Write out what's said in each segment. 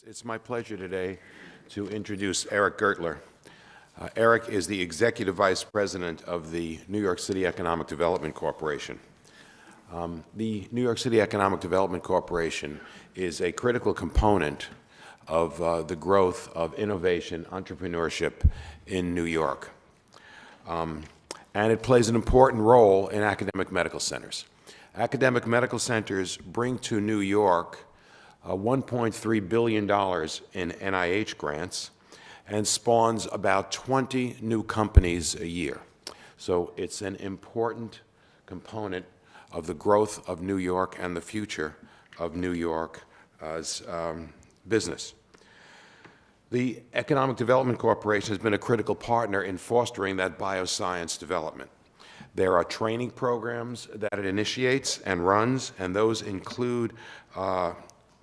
It's my pleasure today to introduce Eric Gertler. Eric is the Executive Vice President of the New York City Economic Development Corporation. The New York City Economic Development Corporation is a critical component of the growth of innovation, entrepreneurship in New York. And it plays an important role in academic medical centers. Academic medical centers bring to New York $1.3 billion in NIH grants and spawns about 20 new companies a year. So it's an important component of the growth of New York and the future of New York's business. The Economic Development Corporation has been a critical partner in fostering that bioscience development. There are training programs that it initiates and runs, and those include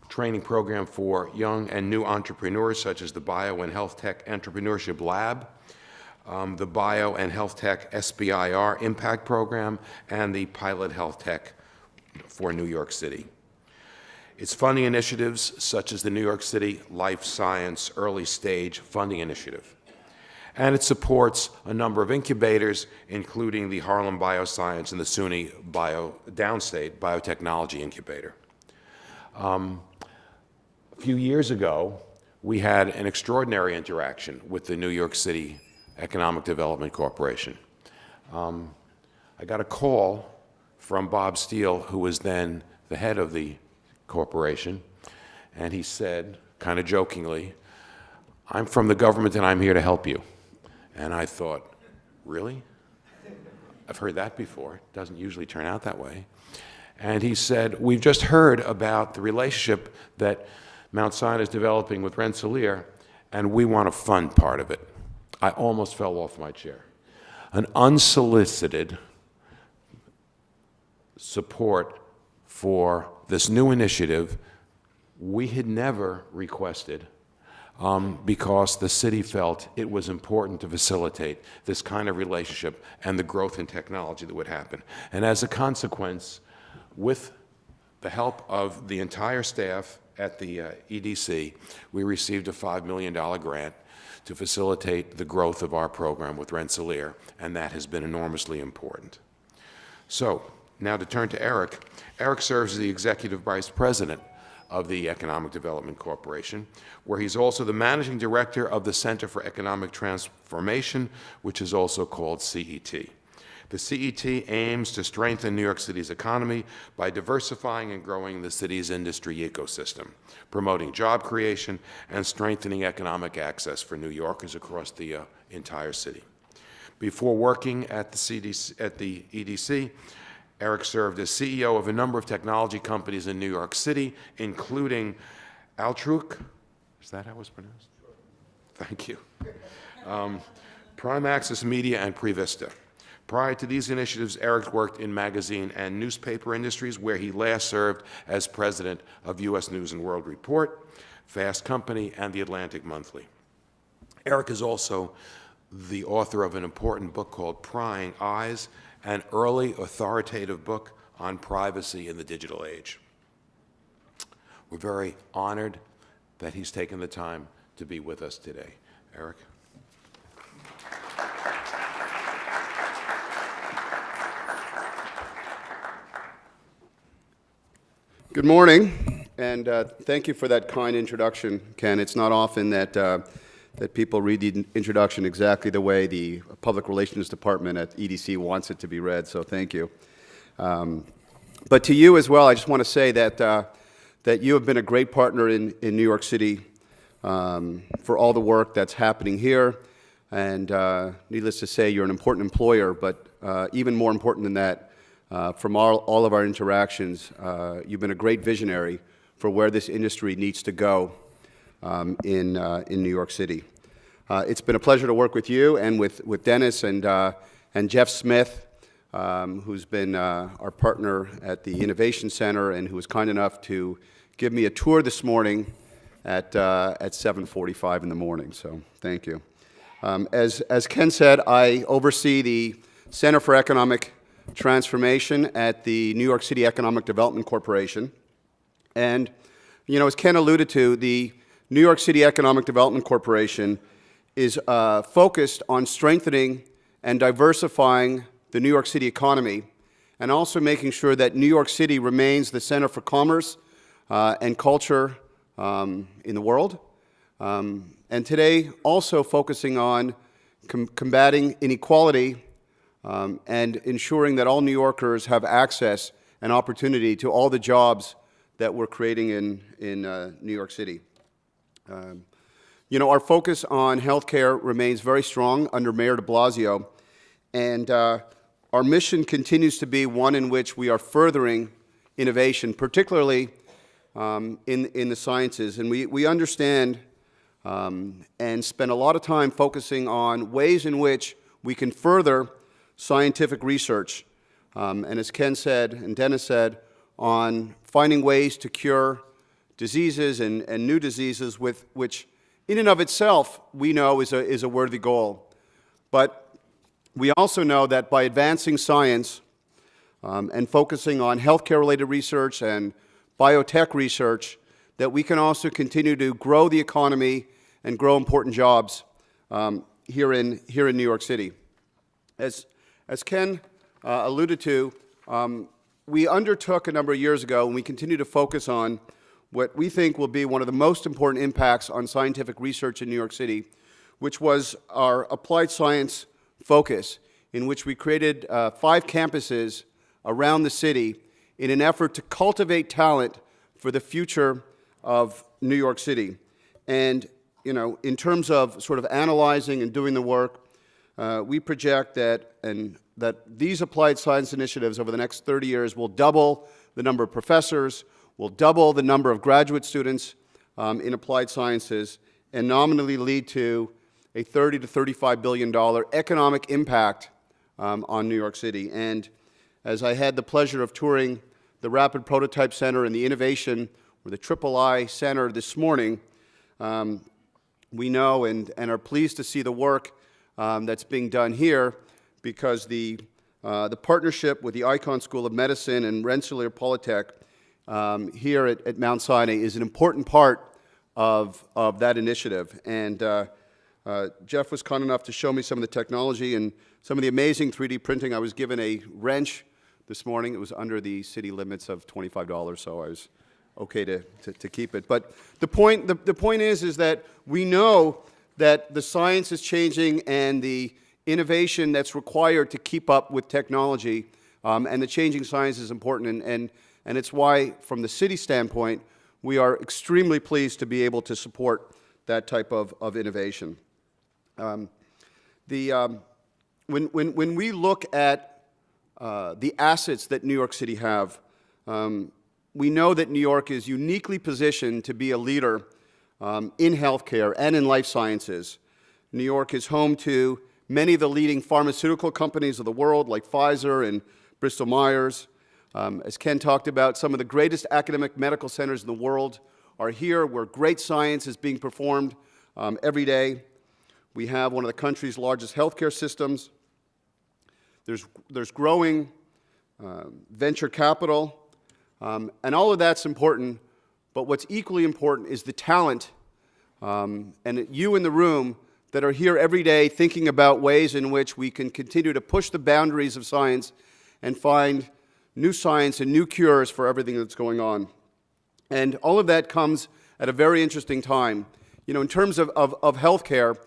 training program for young and new entrepreneurs, such as the Bio and Health Tech Entrepreneurship Lab, the Bio and Health Tech SBIR Impact Program, and the Pilot Health Tech for New York City. Its funding initiatives, such as the New York City Life Science Early Stage Funding Initiative. And it supports a number of incubators, including the Harlem Bioscience and the SUNY Downstate Biotechnology Incubator. A few years ago, we had an extraordinary interaction with the New York City Economic Development Corporation. I got a call from Bob Steele, who was then the head of the corporation, and he said, kind of jokingly, "I'm from the government and I'm here to help you." And I thought, really? I've heard that before. It doesn't usually turn out that way. And he said, "We've just heard about the relationship that Mount Sinai is developing with Rensselaer, and we want to fund part of it." I almost fell off my chair. An unsolicited support for this new initiative we had never requested because the city felt it was important to facilitate this kind of relationship and the growth in technology that would happen. And as a consequence, with the help of the entire staff at the EDC, we received a $5 million grant to facilitate the growth of our program with Rensselaer, and that has been enormously important. So, now to turn to Eric. Eric serves as the Executive Vice President of the Economic Development Corporation, where he's also the Managing Director of the Center for Economic Transformation, which is also called CET. The CET aims to strengthen New York City's economy by diversifying and growing the city's industry ecosystem, promoting job creation, and strengthening economic access for New Yorkers across the entire city. Before working at the EDC, Eric served as CEO of a number of technology companies in New York City, including Altruc. Is that how it's pronounced? Thank you. Prime Access Media and Prevista. Prior to these initiatives, Eric worked in magazine and newspaper industries, where he last served as president of U.S. News and World Report, Fast Company, and the Atlantic Monthly. Eric is also the author of an important book called Prying Eyes, an early authoritative book on privacy in the digital age. We're very honored that he's taken the time to be with us today. Eric? Good morning, and thank you for that kind introduction, Ken. It's not often that people read the introduction exactly the way the Public Relations Department at EDC wants it to be read, so thank you. But to you as well, I just want to say that you have been a great partner in New York City for all the work that's happening here, and needless to say, you're an important employer, but even more important than that, from all of our interactions, you've been a great visionary for where this industry needs to go in New York City. It's been a pleasure to work with you and with Dennis and Jeff Smith, who's been our partner at the Innovation Center and who was kind enough to give me a tour this morning at 7:45 in the morning. So thank you. As Ken said, I oversee the Center for Economic Transformation at the New York City Economic Development Corporation. And, you know, as Ken alluded to, the New York City Economic Development Corporation is focused on strengthening and diversifying the New York City economy, and also making sure that New York City remains the center for commerce and culture in the world. And today, also focusing on combating inequality and ensuring that all New Yorkers have access and opportunity to all the jobs that we're creating in New York City. Our focus on healthcare remains very strong under Mayor de Blasio, and our mission continues to be one in which we are furthering innovation, particularly in the sciences. And we understand and spend a lot of time focusing on ways in which we can further scientific research, and as Ken said and Dennis said, on finding ways to cure diseases and new diseases, which in and of itself we know is a worthy goal. But we also know that by advancing science and focusing on healthcare-related research and biotech research, that we can also continue to grow the economy and grow important jobs here in New York City. As Ken alluded to, we undertook a number of years ago, and we continue to focus on what we think will be one of the most important impacts on scientific research in New York City, which was our applied science focus, in which we created 5 campuses around the city in an effort to cultivate talent for the future of New York City. And, in terms of sort of analyzing and doing the work, we project that these applied science initiatives over the next 30 years will double the number of professors, will double the number of graduate students in applied sciences, and nominally lead to a $30 to $35 billion economic impact on New York City. And as I had the pleasure of touring the Rapid Prototype Center and the Innovation, or the III Center this morning, we know and are pleased to see the work that's being done here, because the partnership with the Icahn School of Medicine and Rensselaer Polytech here at Mount Sinai is an important part of that initiative. And Jeff was kind enough to show me some of the technology and some of the amazing 3D printing. I was given a wrench this morning. It was under the city limits of $25, so I was okay to keep it. But the point is that we know that the science is changing and the innovation that's required to keep up with technology, and the changing science is important, and it's why, from the city standpoint, we are extremely pleased to be able to support that type of innovation. When we look at the assets that New York City have, we know that New York is uniquely positioned to be a leader in healthcare and in life sciences. New York is home to many of the leading pharmaceutical companies of the world, like Pfizer and Bristol Myers. As Ken talked about, some of the greatest academic medical centers in the world are here, where great science is being performed every day. We have one of the country's largest healthcare systems. There's growing venture capital, and all of that's important, but what's equally important is the talent, and you in the room that are here every day thinking about ways in which we can continue to push the boundaries of science and find new science and new cures for everything that's going on. And all of that comes at a very interesting time. In terms of healthcare,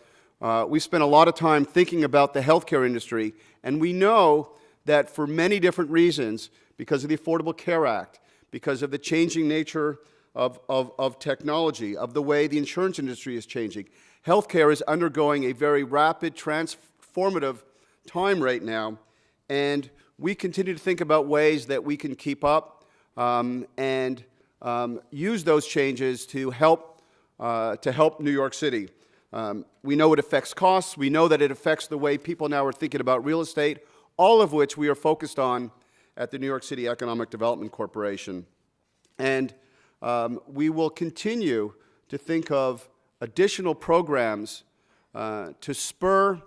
we spent a lot of time thinking about the healthcare industry, and we know that for many different reasons, because of the Affordable Care Act, because of the changing nature of technology, of the way the insurance industry is changing, healthcare is undergoing a very rapid, transformative time right now, and we continue to think about ways that we can keep up and use those changes to help New York City. We know it affects costs. We know that it affects the way people now are thinking about real estate, all of which we are focused on at the New York City Economic Development Corporation. And we will continue to think of additional programs to spur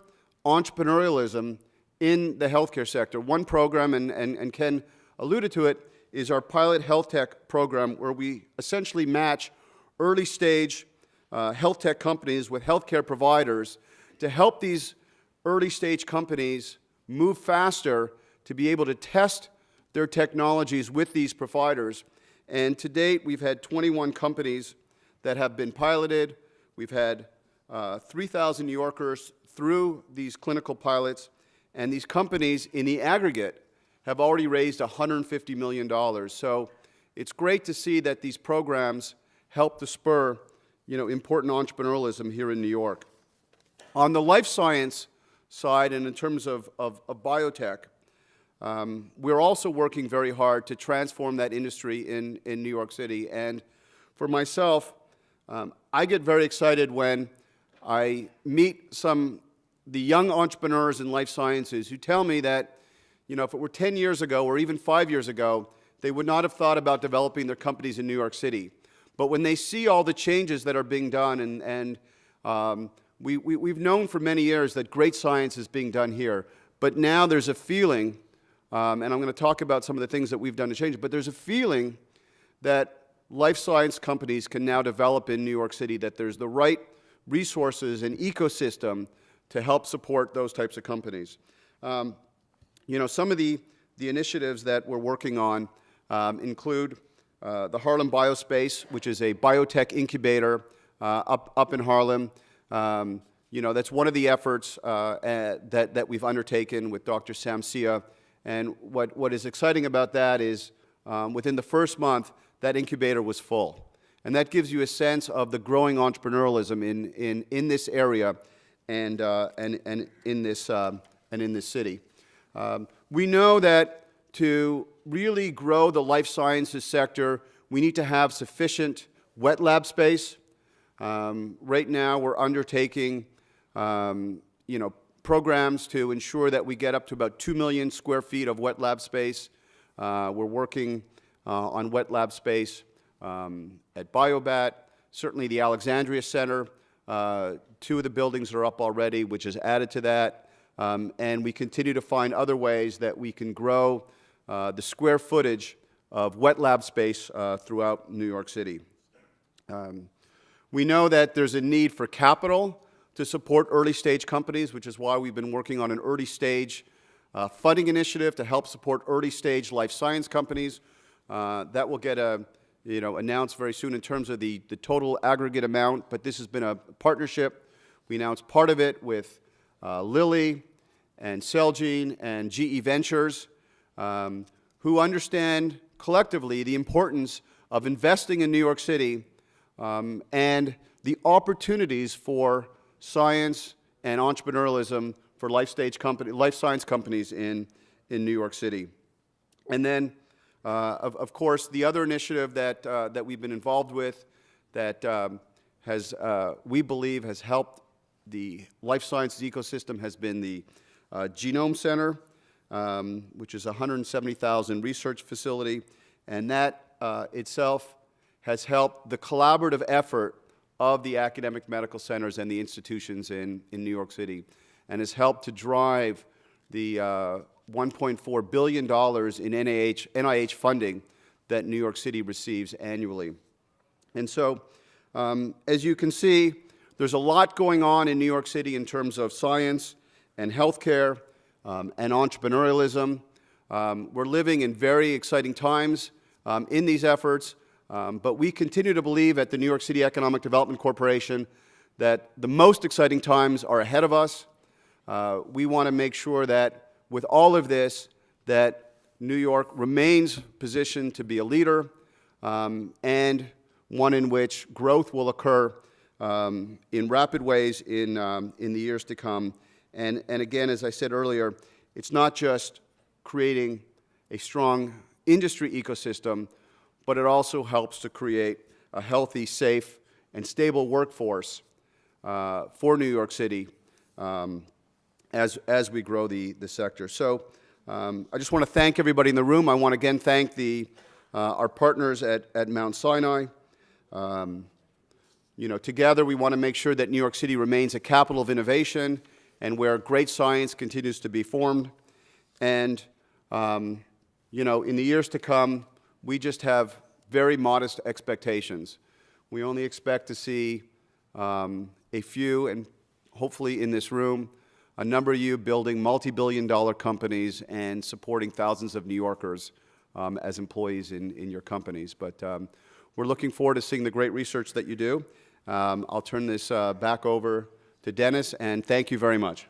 entrepreneurialism in the healthcare sector. One program, and Ken alluded to it, is our pilot health tech program, where we essentially match early stage health tech companies with healthcare providers to help these early stage companies move faster to be able to test their technologies with these providers. And to date, we've had 21 companies that have been piloted. We've had 3,000 New Yorkers through these clinical pilots, and these companies in the aggregate have already raised $150 million. So it's great to see that these programs help to spur, important entrepreneurialism here in New York. On the life science side, and in terms of biotech, we're also working very hard to transform that industry in New York City. And for myself, I get very excited when I meet the young entrepreneurs in life sciences who tell me that, if it were 10 years ago or even 5 years ago, they would not have thought about developing their companies in New York City. But when they see all the changes that are being done, and we've known for many years that great science is being done here, but now there's a feeling, and I'm going to talk about some of the things that we've done to change it, but there's a feeling that life science companies can now develop in New York City, that there's the right resources and ecosystem to help support those types of companies. Some of the initiatives that we're working on include the Harlem Biospace, which is a biotech incubator up in Harlem. That's one of the efforts that we've undertaken with Dr. Samsia. And what is exciting about that is within the first month, that incubator was full. And that gives you a sense of the growing entrepreneurialism in this area and in this city. We know that to really grow the life sciences sector, we need to have sufficient wet lab space. Right now, we're undertaking, programs to ensure that we get up to about 2 million square feet of wet lab space. We're working on wet lab space at Biobat. Certainly the Alexandria Center, 2 of the buildings are up already, which is added to that. And we continue to find other ways that we can grow the square footage of wet lab space throughout New York City. We know that there's a need for capital to support early stage companies, which is why we've been working on an early stage funding initiative to help support early stage life science companies. That will get announced very soon in terms of the total aggregate amount, but this has been a partnership. We announced part of it with Lilly and Celgene and GE Ventures, who understand collectively the importance of investing in New York City and the opportunities for science and entrepreneurialism for life science companies in New York City. And then, of course, the other initiative that we've been involved with that we believe has helped the life sciences ecosystem has been the Genome Center, which is a 170,000 research facility, and that itself has helped the collaborative effort of the academic medical centers and the institutions in New York City, and has helped to drive the $1.4 billion in NIH funding that New York City receives annually. And so, as you can see, there's a lot going on in New York City in terms of science and healthcare and entrepreneurialism. We're living in very exciting times in these efforts, but we continue to believe at the New York City Economic Development Corporation that the most exciting times are ahead of us. We want to make sure that with all of this, that New York remains positioned to be a leader and one in which growth will occur in rapid ways in the years to come. And again, as I said earlier, it's not just creating a strong industry ecosystem, but it also helps to create a healthy, safe, and stable workforce for New York City as we grow the sector. So I just want to thank everybody in the room. I want to again thank our partners at Mount Sinai. Together we want to make sure that New York City remains a capital of innovation and where great science continues to be formed. And, in the years to come, we just have very modest expectations. We only expect to see a few, and hopefully in this room, a number of you building multi-billion-dollar companies and supporting thousands of New Yorkers as employees in your companies. But we're looking forward to seeing the great research that you do. I'll turn this back over to Dennis, and thank you very much.